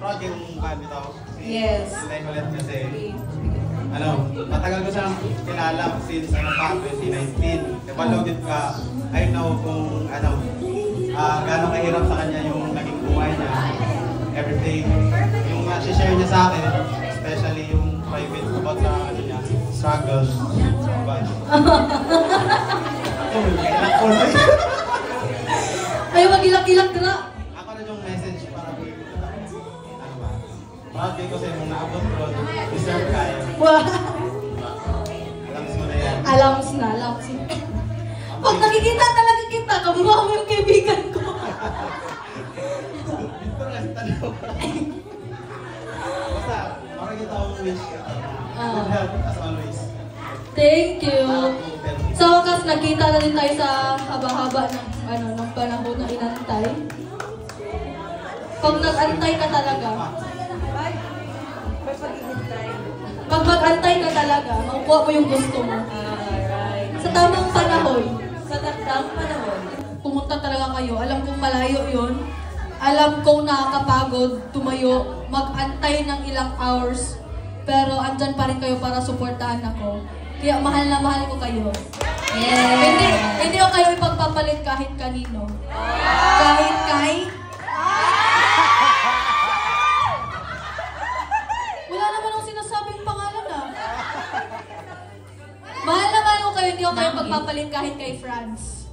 proud yung band ito. Yes. Hintay ko ulit kasi, matagal ko siyang kilala since 2019. Diba loaded ka, I know kung gano'ng kahirap sa kanya yung naging buhay niya. Everything, yung share niya sa akin, especially yung private about sa struggles. Ay, mag-ilak-ilak na. Ako na yung message para ko yung proud ko sa yung naabot ko, deserve kayo. Wow. Alams mo na yan. Alams na. Pag nakikita talaga kita, kamukha mo yung kaibigan ko. Basta, makikita akong wish ka. Good health as always. Thank you. Sa wakas, nakita na din tayo sa haba-haba ng panahon na inantay. Pag nag-antay ka talaga, pag mag-antay ka talaga, makukuha mo yung gusto mo. Sa tamang panahon. Pumunta talaga kayo. Alam kong malayo yun. Alam kong nakakapagod, tumayo, mag-antay ng ilang hours. Pero andyan pa rin kayo para suportahan ako. Kaya mahal na mahal ko kayo. Yeah. Hindi ko kayo ipagpapalit kahit kanino. Kahit kay... Wala naman akong sinasabing pangalan ah. Mahal na mahal ko kayo, hindi ko kayo pagpapalit kahit kay Franz.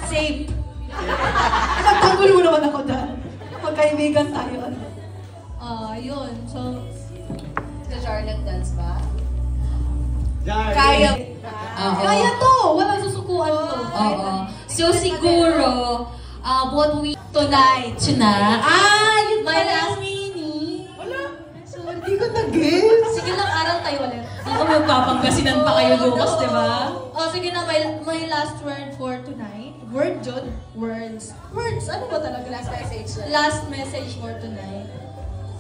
Safe. Nagtanggol mo naman ako dyan. Magkaibigan tayo. Yun. So... Sa Jar nag-dance ba? Kaya. Kaya to! Walang susukuan to. Oo. So siguro, what we tonight na. Yun My last mini. Wala. So, hindi ko nag-guess. Sige lang, aral tayo ulit. Ako magpapanggasinan pa kayo, Lucas, di ba? Sige na, my last word for tonight. Word, Jod? Words. Ano ba talaga? Last message. Last message for tonight.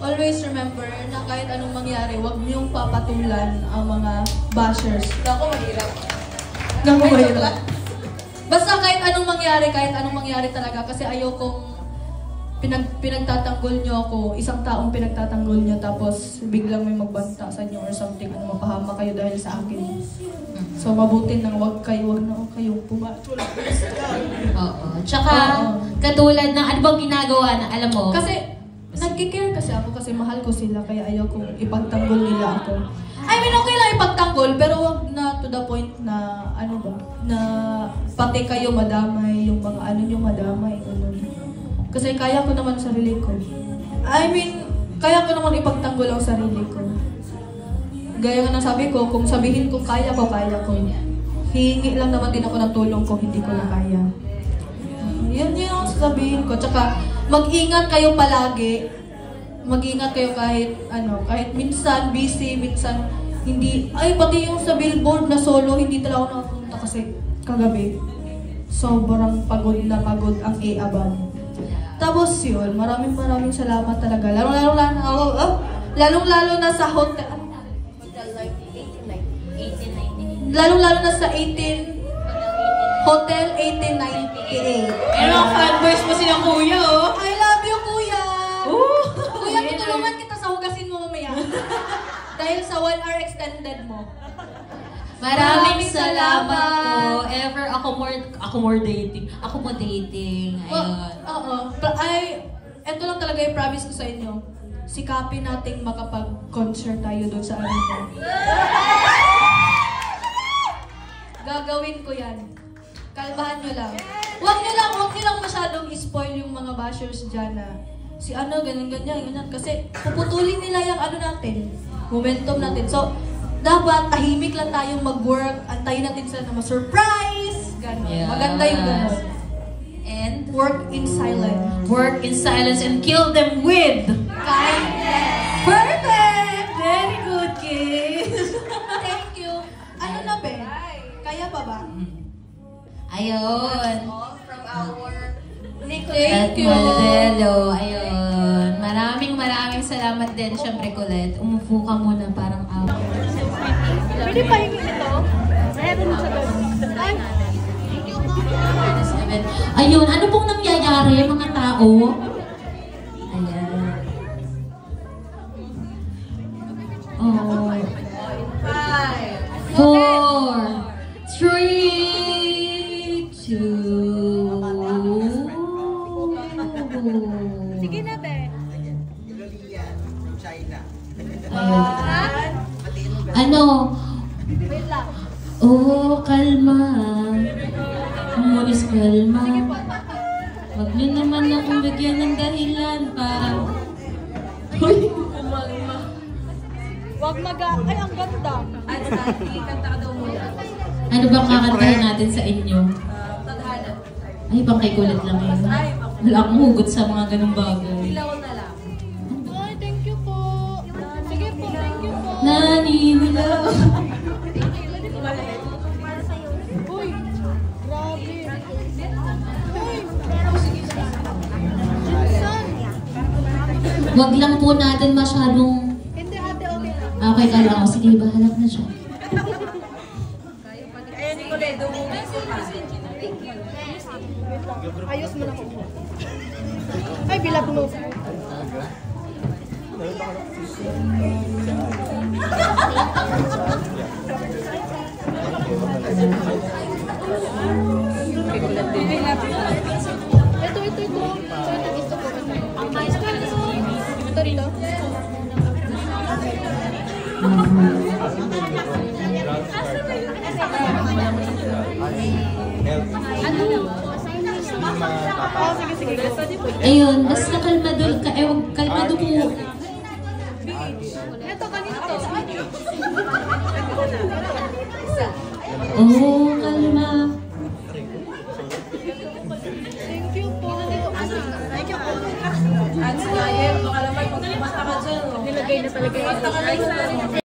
Always remember na kahit anong mangyari, huwag niyong papatulan ang mga bashers. Naku, mahirap. Basta kahit anong mangyari talaga. Kasi ayokong pinagtatanggol niyo ako, isang taong pinagtatanggol niyo, tapos biglang may magbanta sa inyo or something, mapahama kayo dahil sa akin. So mabuti nang wag na kayong pumatol. Oo. Tsaka, katulad ng ano bang ginagawa na, alam mo? Kasi, nagkikare kasi ako kasi mahal ko sila, kaya ayaw kong ipagtanggol nila ako. I mean, okay lang ipagtanggol, pero wag na to the point na, na pati kayo madamay, yung mga nyo madamay, Kasi kaya ko naman sarili ko. I mean, kaya ko naman ipagtanggol ang sarili ko. Gaya nga ng sabi ko, kung sabihin ko kaya ko. Hihingi lang naman din ako ng tulong kung hindi ko na kaya. Yan ang sasabihin ko. Tsaka, mag-ingat kayo palagi. Mag-ingat kayo kahit minsan busy, minsan hindi. Ay, pati yung sa billboard na solo, hindi talaga ako nakapunta kasi kagabi. Sobrang pagod na pagod ang A-Aban. Tapos yun, maraming salamat talaga. Lalong-lalo na sa hotel. Lalong-lalo na sa Hotel 1898. Pero ang fanboys mo sila kuya, oh. I love you, kuya! Kuya, tutulungan kita sa hugasin mo mamaya. Dahil sa 1 hour extended mo. Maraming salamat po. Ever accommodating. Ayun. Eto lang talaga yung promise ko sa inyo. Sikapin nating makapag-concert tayo doon sa arena. Gagawin ko yan. Kalbahan nyo lang. Huwag nyo lang masyadong i-spoil yung mga bashers dyan na ganyan. Kasi puputulin nila yung natin. Momentum natin. So, dapat tahimik lang tayong mag-work. Antayin natin sila na ma-surprise. Ganon. Yes. Maganda yung ganon. And work in silence. Work in silence and kill them with kindness. Perfect! Very good, kids. Thank you. Ano na, be? Kaya pa ba? Ayun. From our Thank you. Modelo. Ayun. Maraming salamat din. Siyempre, Colette. Umupo ka muna parang out. Pwede pa yung ito? Meron sa gano'n. Ayun. Ano pong nangyayari mga tao? Ayan. ate? From China. Ano? Wait lang. Oh, kalma. Mulis kalma. Huwag niyo naman akong bigyan ng dahilan para... Hoy! Wag ay, ang ganda. Ano bang kakantahin natin sa inyo? Ay, bang kay kulit lang yun. Wala akong hugot sa mga ganung bagay. Ay, thank you po. Sige po, thank you po. Naninilaw. Uy, grabe. Uy, saan? Wag lang po natin masyadong... Hindi ate, okay lang. Okay ka lang. Sige, bahalap na siya. Ayos mo na ko. Ay, bilag mo. Ito. Ito po. Ito rito. Oh, sige. Ayun, basta kalmado ka. Kalmado po. Ito, kanina to. Oh, kalma. Thank you po. Thank you po. At sa baka naman, pag kumanta ka dyan, Nilagay na talaga yung